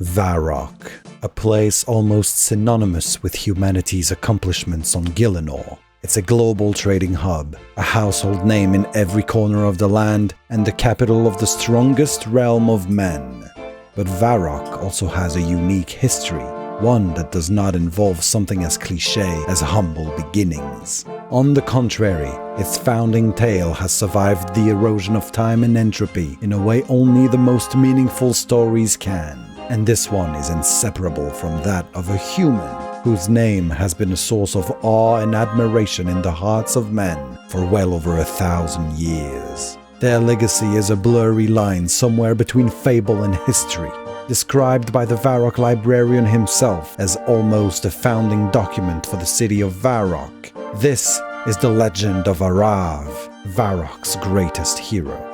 Varrock, a place almost synonymous with humanity's accomplishments on Gielinor. It's a global trading hub, a household name in every corner of the land, and the capital of the strongest realm of men. But Varrock also has a unique history, one that does not involve something as cliché as humble beginnings. On the contrary, its founding tale has survived the erosion of time and entropy in a way only the most meaningful stories can. And this one is inseparable from that of a human, whose name has been a source of awe and admiration in the hearts of men for well over 1,000 years. Their legacy is a blurry line somewhere between fable and history, described by the Varrock librarian himself as almost a founding document for the city of Varrock. This is the legend of Arav, Varrock's greatest hero.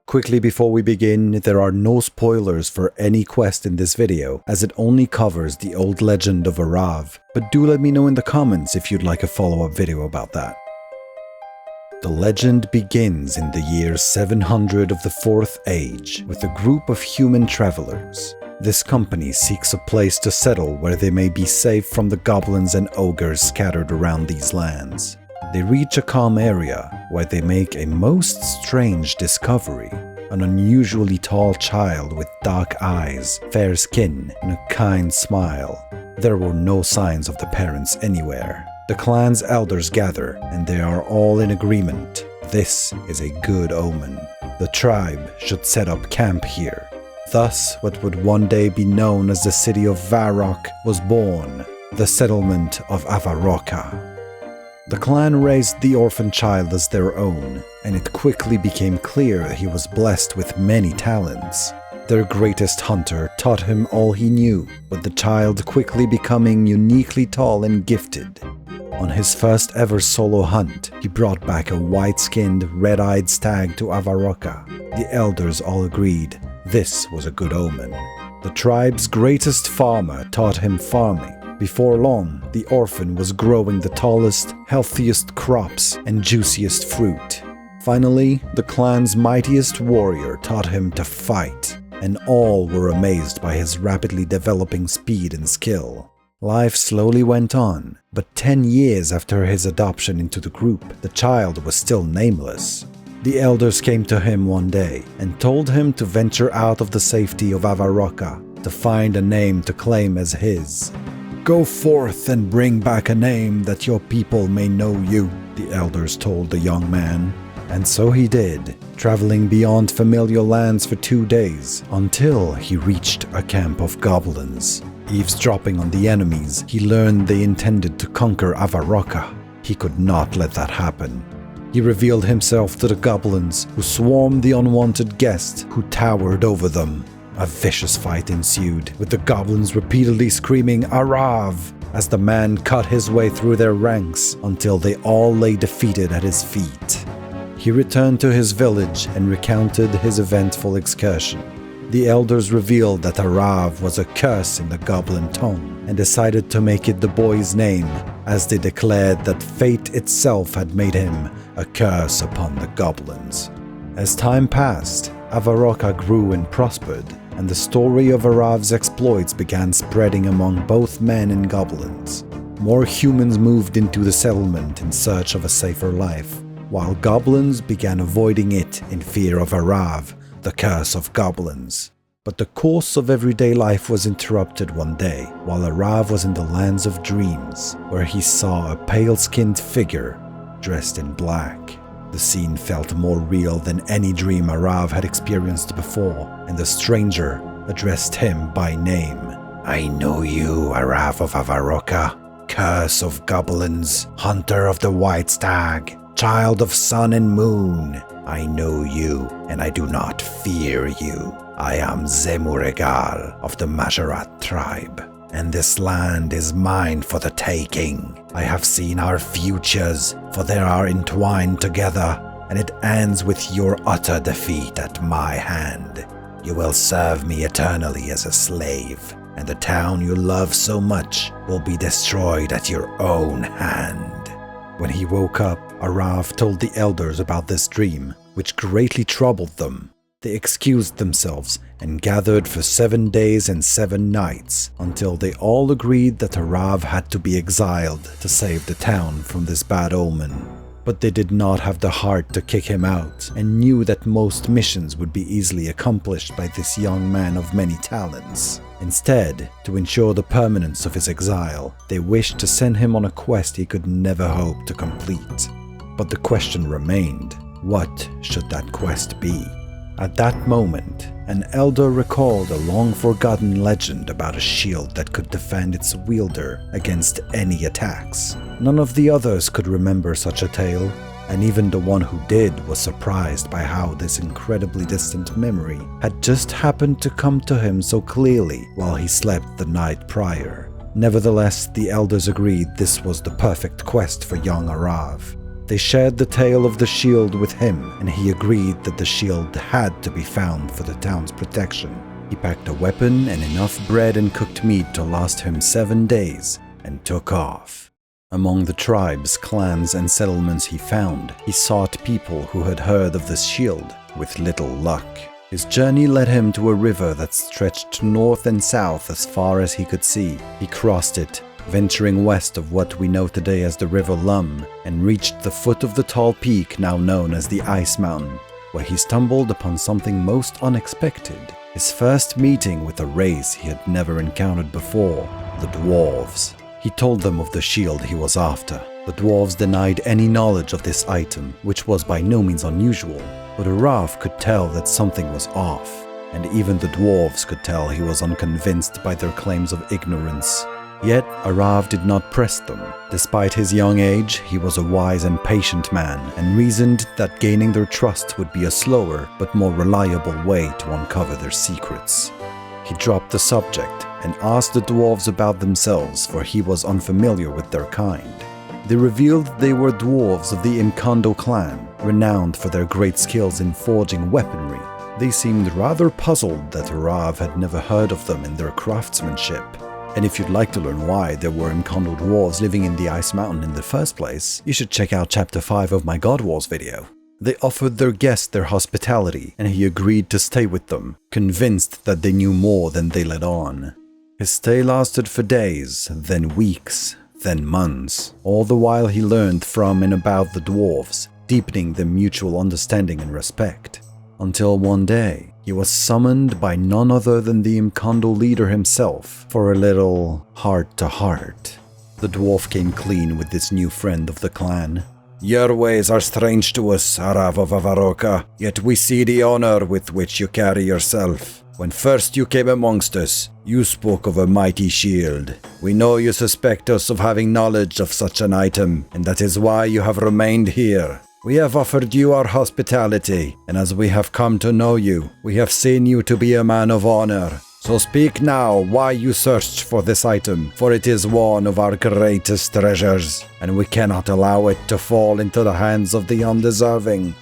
Quickly before we begin, there are no spoilers for any quest in this video, as it only covers the old legend of Arav, but do let me know in the comments if you'd like a follow-up video about that. The legend begins in the year 700 of the Fourth Age, with a group of human travelers. This company seeks a place to settle where they may be safe from the goblins and ogres scattered around these lands. They reach a calm area where they make a most strange discovery. An unusually tall child with dark eyes, fair skin, and a kind smile. There were no signs of the parents anywhere. The clan's elders gather, and they are all in agreement. This is a good omen. The tribe should set up camp here. Thus, what would one day be known as the city of Varrock was born, the settlement of Avaroka. The clan raised the orphan child as their own, and it quickly became clear he was blessed with many talents. Their greatest hunter taught him all he knew, with the child quickly becoming uniquely tall and gifted. On his first ever solo hunt, he brought back a white-skinned, red-eyed stag to Avaroka. The elders all agreed this was a good omen. The tribe's greatest farmer taught him farming. Before long, the orphan was growing the tallest, healthiest crops and juiciest fruit. Finally, the clan's mightiest warrior taught him to fight, and all were amazed by his rapidly developing speed and skill. Life slowly went on, but 10 years after his adoption into the group, the child was still nameless. The elders came to him one day and told him to venture out of the safety of Avaroka to find a name to claim as his. "Go forth and bring back a name that your people may know you," the elders told the young man. And so he did, traveling beyond familiar lands for 2 days, until he reached a camp of goblins. Eavesdropping on the enemies, he learned they intended to conquer Avaroka. He could not let that happen. He revealed himself to the goblins, who swarmed the unwanted guest who towered over them. A vicious fight ensued, with the goblins repeatedly screaming "Arav" as the man cut his way through their ranks until they all lay defeated at his feet. He returned to his village and recounted his eventful excursion. The elders revealed that Arav was a curse in the goblin tongue and decided to make it the boy's name, as they declared that fate itself had made him a curse upon the goblins. As time passed, Avaroka grew and prospered, and the story of Arav's exploits began spreading among both men and goblins. More humans moved into the settlement in search of a safer life, while goblins began avoiding it in fear of Arav, the curse of goblins. But the course of everyday life was interrupted one day, while Arav was in the lands of dreams, where he saw a pale-skinned figure dressed in black. The scene felt more real than any dream Arav had experienced before, and the stranger addressed him by name. "I know you, Arav of Avaroka, curse of goblins, hunter of the white stag, child of sun and moon. I know you, and I do not fear you. I am Zemuregal of the Majorat tribe, and this land is mine for the taking. I have seen our futures, for they are entwined together, and it ends with your utter defeat at my hand. You will serve me eternally as a slave, and the town you love so much will be destroyed at your own hand." When he woke up, Arav told the elders about this dream, which greatly troubled them. They excused themselves and gathered for 7 days and 7 nights until they all agreed that Arav had to be exiled to save the town from this bad omen. But they did not have the heart to kick him out and knew that most missions would be easily accomplished by this young man of many talents. Instead, to ensure the permanence of his exile, they wished to send him on a quest he could never hope to complete. But the question remained, what should that quest be? At that moment, an elder recalled a long-forgotten legend about a shield that could defend its wielder against any attacks. None of the others could remember such a tale, and even the one who did was surprised by how this incredibly distant memory had just happened to come to him so clearly while he slept the night prior. Nevertheless, the elders agreed this was the perfect quest for young Arav. They shared the tale of the shield with him, and he agreed that the shield had to be found for the town's protection. He packed a weapon and enough bread and cooked meat to last him 7 days, and took off. Among the tribes, clans, and settlements he found, he sought people who had heard of this shield, with little luck. His journey led him to a river that stretched north and south as far as he could see. He crossed it, venturing west of what we know today as the River Lum, and reached the foot of the tall peak now known as the Ice Mountain, where he stumbled upon something most unexpected. His first meeting with a race he had never encountered before, the dwarves. He told them of the shield he was after. The dwarves denied any knowledge of this item, which was by no means unusual, but Arav could tell that something was off, and even the dwarves could tell he was unconvinced by their claims of ignorance. Yet Arav did not press them. Despite his young age, he was a wise and patient man, and reasoned that gaining their trust would be a slower but more reliable way to uncover their secrets. He dropped the subject and asked the dwarves about themselves, for he was unfamiliar with their kind. They revealed they were dwarves of the Imkondo clan, renowned for their great skills in forging weaponry. They seemed rather puzzled that Arav had never heard of them in their craftsmanship. And if you'd like to learn why there were Imkondo dwarves living in the Ice Mountain in the first place, you should check out chapter 5 of my God Wars video. They offered their guest their hospitality, and he agreed to stay with them, convinced that they knew more than they let on. His stay lasted for days, then weeks, then months. All the while he learned from and about the dwarves, deepening their mutual understanding and respect. Until one day, he was summoned by none other than the Imkondo leader himself for a little heart-to-heart. The dwarf came clean with this new friend of the clan. "Your ways are strange to us, Arav of Avaroka, yet we see the honor with which you carry yourself. When first you came amongst us, you spoke of a mighty shield. We know you suspect us of having knowledge of such an item, and that is why you have remained here. We have offered you our hospitality, and as we have come to know you, we have seen you to be a man of honor. So speak now why you searched for this item, for it is one of our greatest treasures, and we cannot allow it to fall into the hands of the undeserving."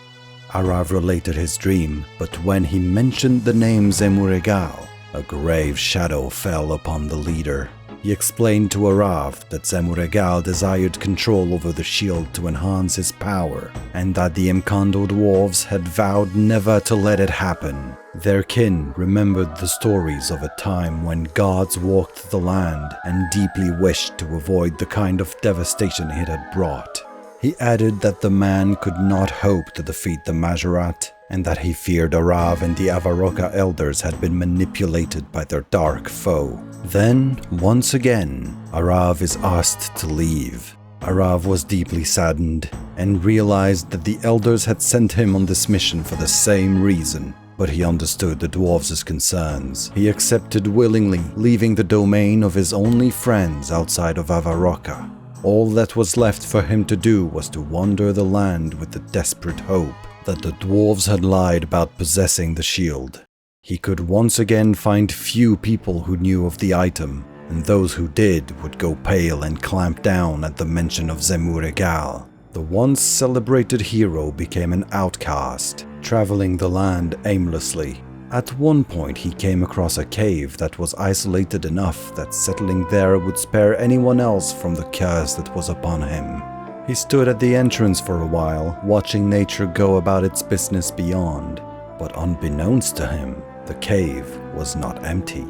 Arav related his dream, but when he mentioned the name Zemuregal, a grave shadow fell upon the leader. He explained to Arav that Zemuregal desired control over the shield to enhance his power, and that the Imkondo dwarves had vowed never to let it happen. Their kin remembered the stories of a time when gods walked the land and deeply wished to avoid the kind of devastation it had brought. He added that the man could not hope to defeat the Majorat, and that he feared Arav and the Avaroka elders had been manipulated by their dark foe. Then, once again, Arav is asked to leave. Arav was deeply saddened, and realized that the elders had sent him on this mission for the same reason. But he understood the dwarves' concerns. He accepted willingly, leaving the domain of his only friends outside of Avaroka. All that was left for him to do was to wander the land with the desperate hope that the dwarves had lied about possessing the shield. He could once again find few people who knew of the item, and those who did would go pale and clamp down at the mention of Zemuregal. The once celebrated hero became an outcast, traveling the land aimlessly. At one point he came across a cave that was isolated enough that settling there would spare anyone else from the curse that was upon him. He stood at the entrance for a while, watching nature go about its business beyond. But unbeknownst to him, the cave was not empty.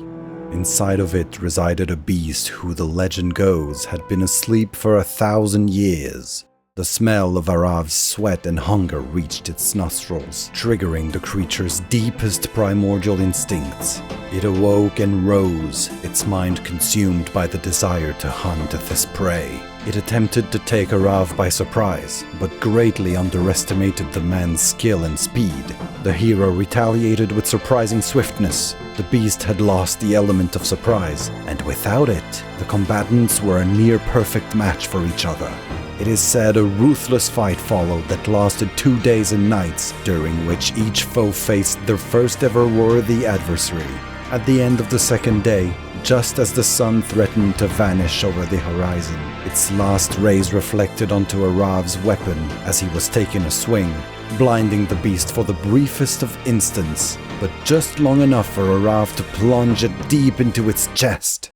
Inside of it resided a beast who, the legend goes, had been asleep for 1,000 years. The smell of Arav's sweat and hunger reached its nostrils, triggering the creature's deepest primordial instincts. It awoke and rose, its mind consumed by the desire to hunt this prey. It attempted to take Arav by surprise, but greatly underestimated the man's skill and speed. The hero retaliated with surprising swiftness. The beast had lost the element of surprise, and without it, the combatants were a near-perfect match for each other. It is said a ruthless fight followed that lasted 2 days and nights, during which each foe faced their first ever worthy adversary. At the end of the second day, just as the sun threatened to vanish over the horizon, its last rays reflected onto Arav's weapon as he was taking a swing, blinding the beast for the briefest of instants, but just long enough for Arav to plunge it deep into its chest.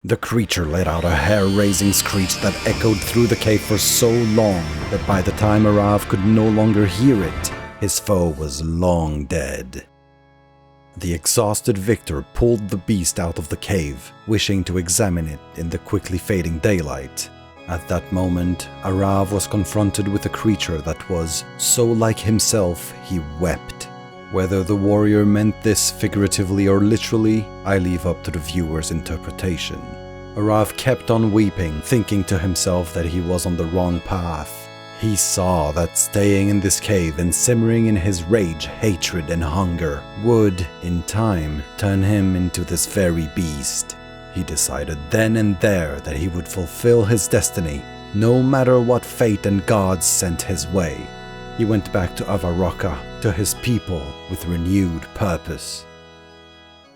The creature let out a hair-raising screech that echoed through the cave for so long that by the time Arav could no longer hear it, his foe was long dead. The exhausted victor pulled the beast out of the cave, wishing to examine it in the quickly fading daylight. At that moment, Arav was confronted with a creature that was so like himself he wept. Whether the warrior meant this figuratively or literally, I leave up to the viewer's interpretation. Arav kept on weeping, thinking to himself that he was on the wrong path. He saw that staying in this cave and simmering in his rage, hatred, and hunger would, in time, turn him into this very beast. He decided then and there that he would fulfill his destiny, no matter what fate and gods sent his way. He went back to Avaroka, to his people, with renewed purpose.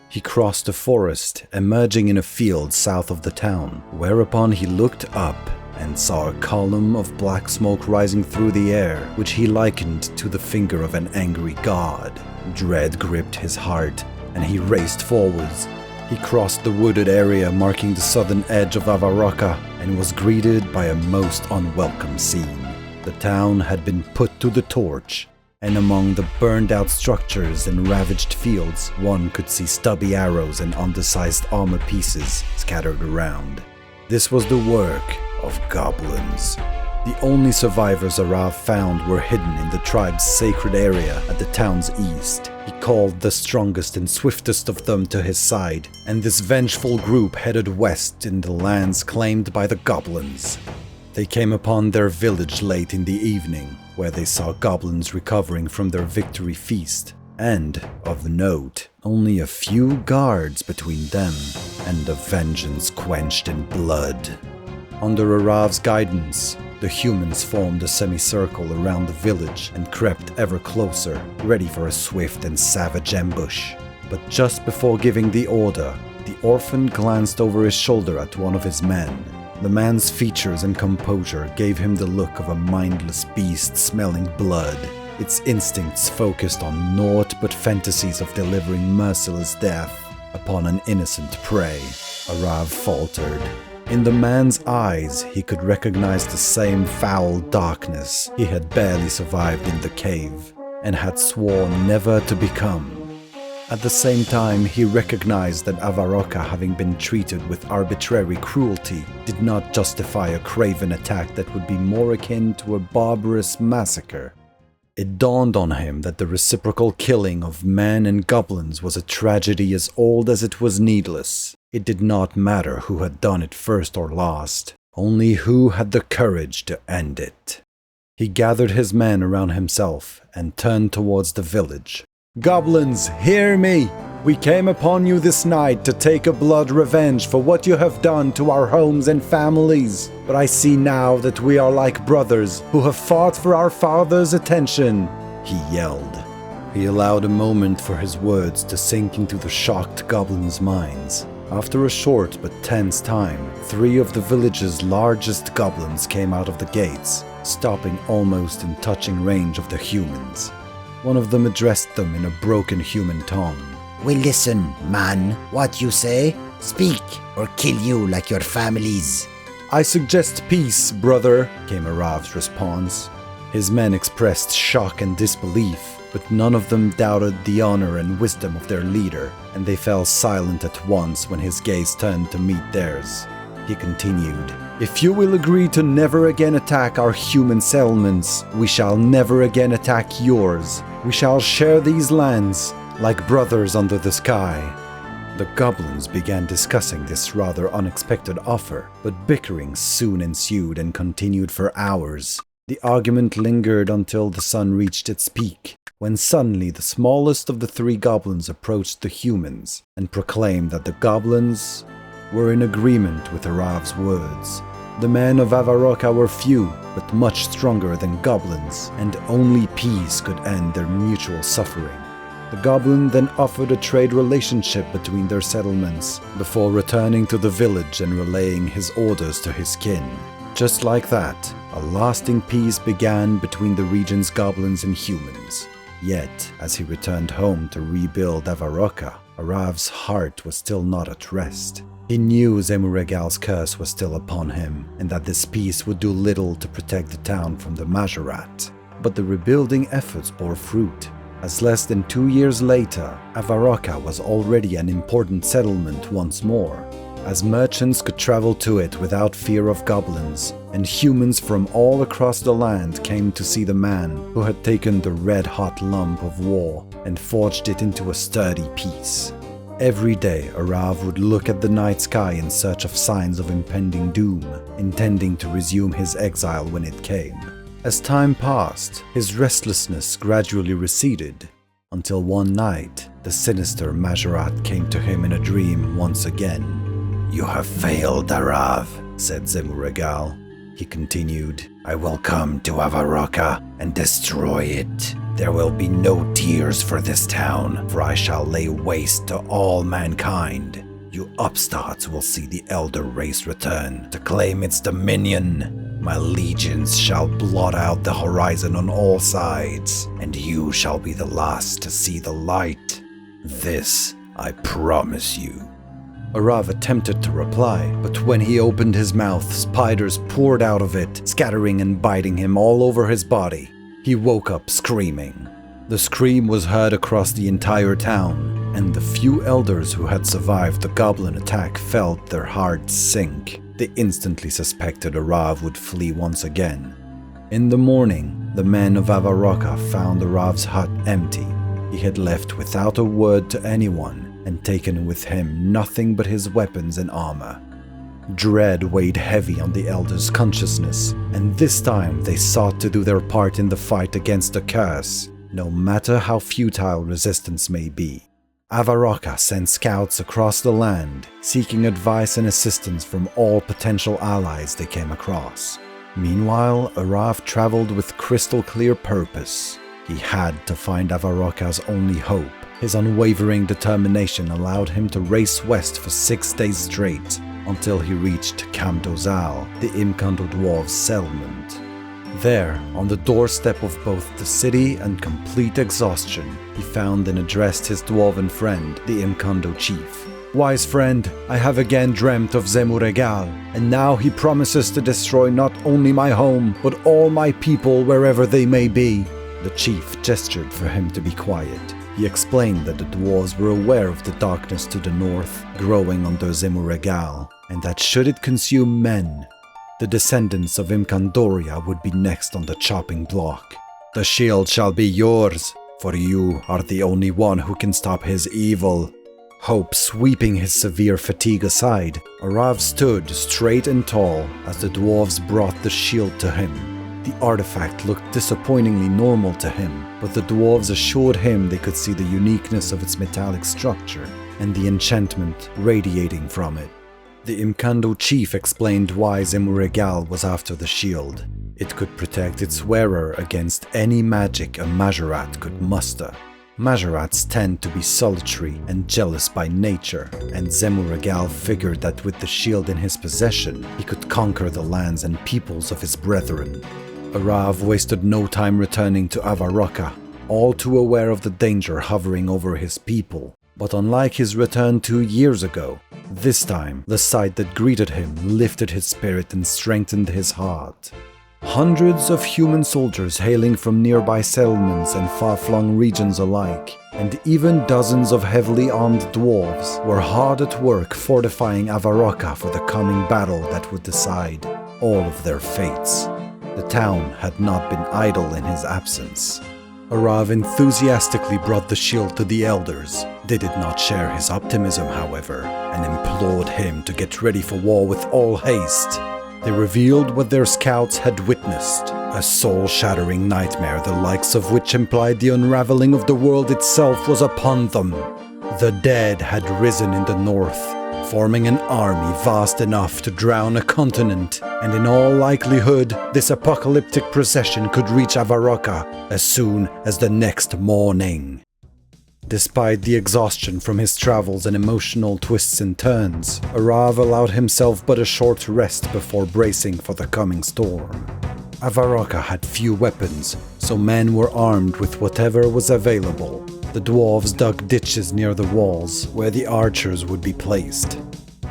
He crossed a forest, emerging in a field south of the town, whereupon he looked up and saw a column of black smoke rising through the air, which he likened to the finger of an angry god. Dread gripped his heart, and he raced forwards. He crossed the wooded area marking the southern edge of Avaroka, and was greeted by a most unwelcome scene. The town had been put to the torch, and among the burned-out structures and ravaged fields, one could see stubby arrows and undersized armor pieces scattered around. This was the work of goblins. The only survivors Arav found were hidden in the tribe's sacred area at the town's east. He called the strongest and swiftest of them to his side, and this vengeful group headed west in the lands claimed by the goblins. They came upon their village late in the evening, where they saw goblins recovering from their victory feast, and, of note, only a few guards between them and a vengeance quenched in blood. Under Arav's guidance, the humans formed a semicircle around the village and crept ever closer, ready for a swift and savage ambush. But just before giving the order, the orphan glanced over his shoulder at one of his men. The man's features and composure gave him the look of a mindless beast smelling blood, its instincts focused on naught but fantasies of delivering merciless death upon an innocent prey. Arav faltered. In the man's eyes, he could recognize the same foul darkness he had barely survived in the cave, and had sworn never to become. At the same time, he recognized that Avaroka, having been treated with arbitrary cruelty, did not justify a craven attack that would be more akin to a barbarous massacre. It dawned on him that the reciprocal killing of men and goblins was a tragedy as old as it was needless. It did not matter who had done it first or last, only who had the courage to end it. He gathered his men around himself and turned towards the village. "Goblins, hear me! We came upon you this night to take a blood revenge for what you have done to our homes and families. But I see now that we are like brothers who have fought for our father's attention," he yelled. He allowed a moment for his words to sink into the shocked goblins' minds. After a short but tense time, 3 of the village's largest goblins came out of the gates, stopping almost in touching range of the humans. One of them addressed them in a broken human tongue. "We listen, man. What you say? Speak, or kill you like your families." "I suggest peace, brother," came Arav's response. His men expressed shock and disbelief. but none of them doubted the honor and wisdom of their leader, and they fell silent at once when his gaze turned to meet theirs. He continued, "If you will agree to never again attack our human settlements, we shall never again attack yours. We shall share these lands like brothers under the sky." The goblins began discussing this rather unexpected offer, but bickering soon ensued and continued for hours. The argument lingered until the sun reached its peak, when suddenly the smallest of the three goblins approached the humans and proclaimed that the goblins were in agreement with Arav's words. The men of Avaroka were few, but much stronger than goblins, and only peace could end their mutual suffering. The goblin then offered a trade relationship between their settlements, before returning to the village and relaying his orders to his kin. Just like that, a lasting peace began between the region's goblins and humans. Yet, as he returned home to rebuild Avaroka, Arav's heart was still not at rest. He knew Zemuregal's curse was still upon him, and that this peace would do little to protect the town from the Majorat. But the rebuilding efforts bore fruit, as less than 2 years later, Avaroka was already an important settlement once more, as merchants could travel to it without fear of goblins, and humans from all across the land came to see the man who had taken the red-hot lump of war and forged it into a sturdy peace. Every day, Arav would look at the night sky in search of signs of impending doom, intending to resume his exile when it came. As time passed, his restlessness gradually receded, until one night, the sinister Majorat came to him in a dream once again. "You have failed, Arav," said Zemuregal. He continued, "I will come to Avaroka and destroy it. There will be no tears for this town, for I shall lay waste to all mankind. You upstarts will see the elder race return to claim its dominion. My legions shall blot out the horizon on all sides, and you shall be the last to see the light. This I promise you." Arav attempted to reply, but when he opened his mouth, spiders poured out of it, scattering and biting him all over his body. He woke up screaming. The scream was heard across the entire town, and the few elders who had survived the goblin attack felt their hearts sink. They instantly suspected Arav would flee once again. In the morning, the men of Avaroka found Arav's hut empty. He had left without a word to anyone, and taken with him nothing but his weapons and armor. Dread weighed heavy on the elders' consciousness, and this time they sought to do their part in the fight against the curse, no matter how futile resistance may be. Avaroka sent scouts across the land, seeking advice and assistance from all potential allies they came across. Meanwhile, Arav traveled with crystal-clear purpose. He had to find Avaroka's only hope. His unwavering determination allowed him to race west for 6 days straight, until he reached Kamdozal, the Imkando dwarves' settlement. There, on the doorstep of both the city and complete exhaustion, he found and addressed his dwarven friend, the Imkando chief. "Wise friend, I have again dreamt of Zemuregal, and now he promises to destroy not only my home, but all my people wherever they may be." The chief gestured for him to be quiet. He explained that the dwarves were aware of the darkness to the north, growing under Zemuregal, and that should it consume men, the descendants of Imkandoria would be next on the chopping block. "The shield shall be yours, for you are the only one who can stop his evil." Hope sweeping his severe fatigue aside, Arav stood straight and tall as the dwarves brought the shield to him. The artifact looked disappointingly normal to him, but the dwarves assured him they could see the uniqueness of its metallic structure and the enchantment radiating from it. The Imkando chief explained why Zemuregal was after the shield. It could protect its wearer against any magic a Majorat could muster. Majorats tend to be solitary and jealous by nature, and Zemuregal figured that with the shield in his possession, he could conquer the lands and peoples of his brethren. Arav wasted no time returning to Avaroka, all too aware of the danger hovering over his people. But unlike his return 2 years ago, this time the sight that greeted him lifted his spirit and strengthened his heart. Hundreds of human soldiers hailing from nearby settlements and far-flung regions alike, and even dozens of heavily armed dwarves were hard at work fortifying Avaroka for the coming battle that would decide all of their fates. The town had not been idle in his absence. Arav enthusiastically brought the shield to the elders. They did not share his optimism, however, and implored him to get ready for war with all haste. They revealed what their scouts had witnessed, a soul-shattering nightmare the likes of which implied the unraveling of the world itself was upon them. The dead had risen in the north, forming an army vast enough to drown a continent, and in all likelihood, this apocalyptic procession could reach Avaroka as soon as the next morning. Despite the exhaustion from his travels and emotional twists and turns, Arav allowed himself but a short rest before bracing for the coming storm. Avaroka had few weapons, so men were armed with whatever was available. The dwarves dug ditches near the walls, where the archers would be placed.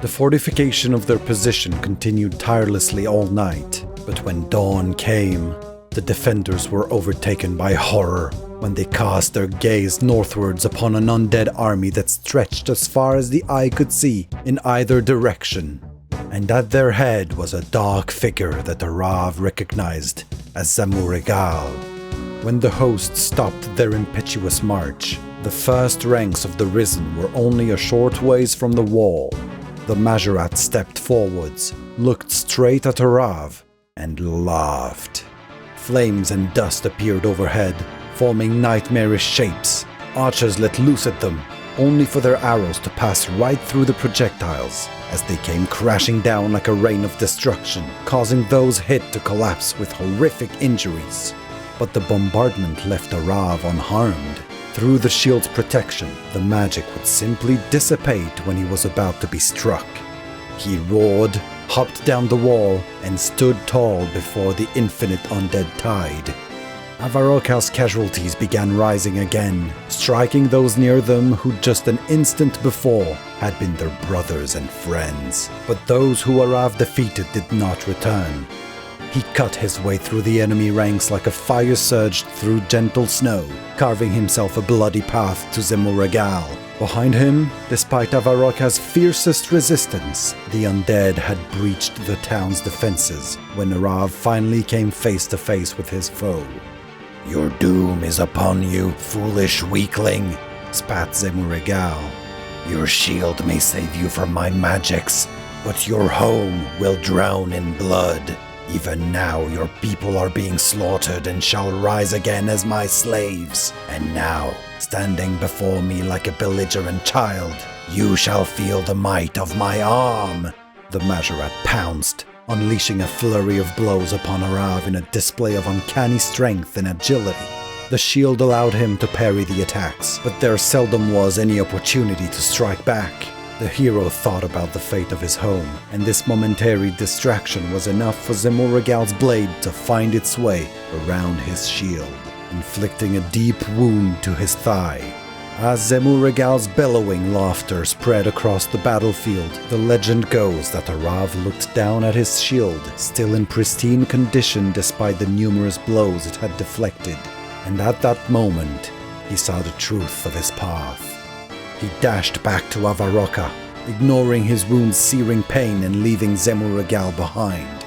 The fortification of their position continued tirelessly all night, but when dawn came, the defenders were overtaken by horror when they cast their gaze northwards upon an undead army that stretched as far as the eye could see in either direction. And at their head was a dark figure that Arav recognized as Zamurigal. When the host stopped their impetuous march, the first ranks of the Risen were only a short ways from the wall. The Majorat stepped forwards, looked straight at Arav, and laughed. Flames and dust appeared overhead, forming nightmarish shapes. Archers let loose at them, only for their arrows to pass right through the projectiles as they came crashing down like a rain of destruction, causing those hit to collapse with horrific injuries. But the bombardment left Arav unharmed. Through the shield's protection, the magic would simply dissipate when he was about to be struck. He roared, hopped down the wall, and stood tall before the infinite undead tide. Avaroka's casualties began rising again, striking those near them who just an instant before had been their brothers and friends. But those who Arav defeated did not return. He cut his way through the enemy ranks like a fire surged through gentle snow, carving himself a bloody path to Zamurigal. Behind him, despite Avaroka's fiercest resistance, the undead had breached the town's defenses when Arav finally came face to face with his foe. "Your doom is upon you, foolish weakling," spat Zamurigal. "Your shield may save you from my magics, but your home will drown in blood. Even now your people are being slaughtered and shall rise again as my slaves. And now, standing before me like a belligerent child, you shall feel the might of my arm." The Majorat pounced, unleashing a flurry of blows upon Arav in a display of uncanny strength and agility. The shield allowed him to parry the attacks, but there seldom was any opportunity to strike back. The hero thought about the fate of his home, and this momentary distraction was enough for Zamurigal's blade to find its way around his shield, inflicting a deep wound to his thigh. As Zamurigal's bellowing laughter spread across the battlefield, the legend goes that Arav looked down at his shield, still in pristine condition despite the numerous blows it had deflected, and at that moment, he saw the truth of his path. He dashed back to Avaroka, ignoring his wound's searing pain and leaving Zamurigal behind.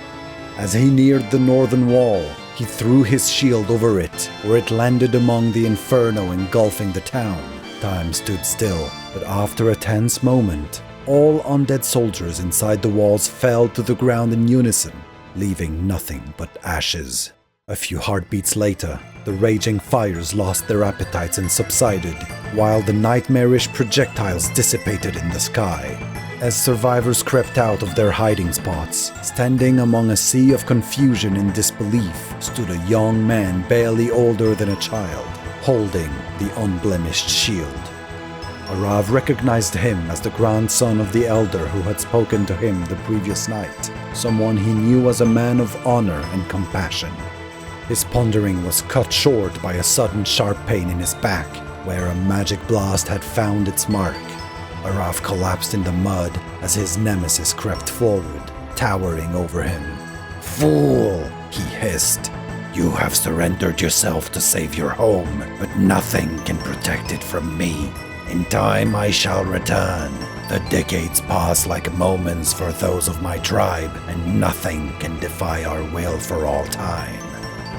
As he neared the northern wall, he threw his shield over it, where it landed among the inferno engulfing the town. Time stood still, but after a tense moment, all undead soldiers inside the walls fell to the ground in unison, leaving nothing but ashes. A few heartbeats later, the raging fires lost their appetites and subsided, while the nightmarish projectiles dissipated in the sky. As survivors crept out of their hiding spots, standing among a sea of confusion and disbelief, stood a young man barely older than a child, holding the unblemished shield. Arav recognized him as the grandson of the elder who had spoken to him the previous night, someone he knew as a man of honor and compassion. His pondering was cut short by a sudden sharp pain in his back, where a magic blast had found its mark. Arav collapsed in the mud as his nemesis crept forward, towering over him. "Fool! he hissed. "You have surrendered yourself to save your home, but nothing can protect it from me. In time I shall return. The decades pass like moments for those of my tribe, and nothing can defy our will for all time.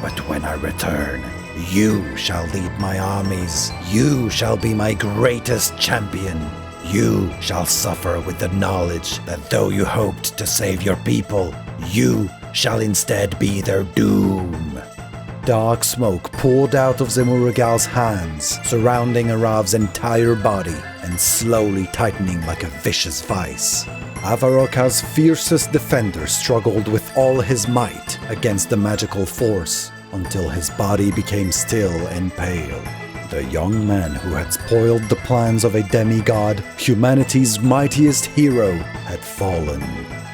But when I return, you shall lead my armies. You shall be my greatest champion. You shall suffer with the knowledge that though you hoped to save your people, you shall instead be their doom." Dark smoke poured out of Zemuragal's hands, surrounding Arav's entire body and slowly tightening like a vicious vice. Avaroka's fiercest defender struggled with all his might against the magical force until his body became still and pale. The young man who had spoiled the plans of a demigod, humanity's mightiest hero, had fallen,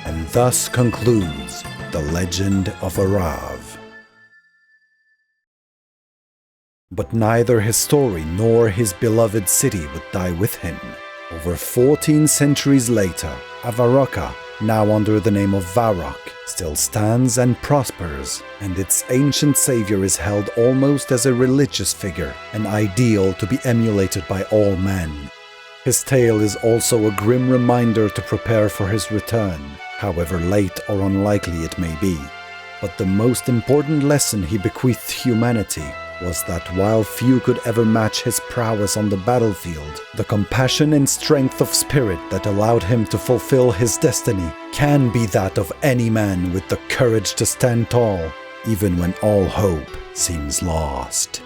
and thus concludes the legend of Arav. But neither his story nor his beloved city would die with him. Over 14 centuries later, Avaroka, now under the name of Varrock, still stands and prospers, and its ancient savior is held almost as a religious figure, an ideal to be emulated by all men. His tale is also a grim reminder to prepare for his return, however late or unlikely it may be. But the most important lesson he bequeathed humanity was that while few could ever match his prowess on the battlefield, the compassion and strength of spirit that allowed him to fulfill his destiny can be that of any man with the courage to stand tall, even when all hope seems lost.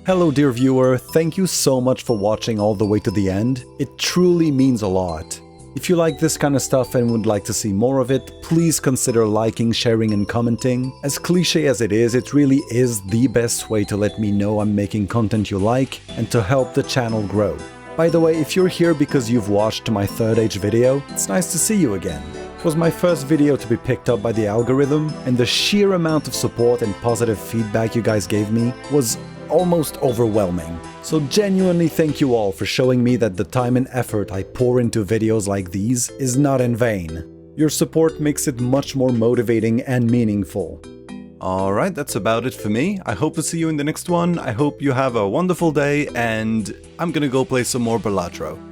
Hello dear viewer, thank you so much for watching all the way to the end. It truly means a lot. If you like this kind of stuff and would like to see more of it, please consider liking, sharing and commenting. As cliche as it really is the best way to let me know I'm making content you like and to help the channel grow. By the way, if you're here because you've watched my Third Age video, it's nice to see you again. It was my first video to be picked up by the algorithm, and the sheer amount of support and positive feedback you guys gave me was almost overwhelming. So genuinely thank you all for showing me that the time and effort I pour into videos like these is not in vain. Your support makes it much more motivating and meaningful. Alright, that's about it for me. I hope to see you in the next one. I hope you have a wonderful day, and I'm gonna go play some more Balatro.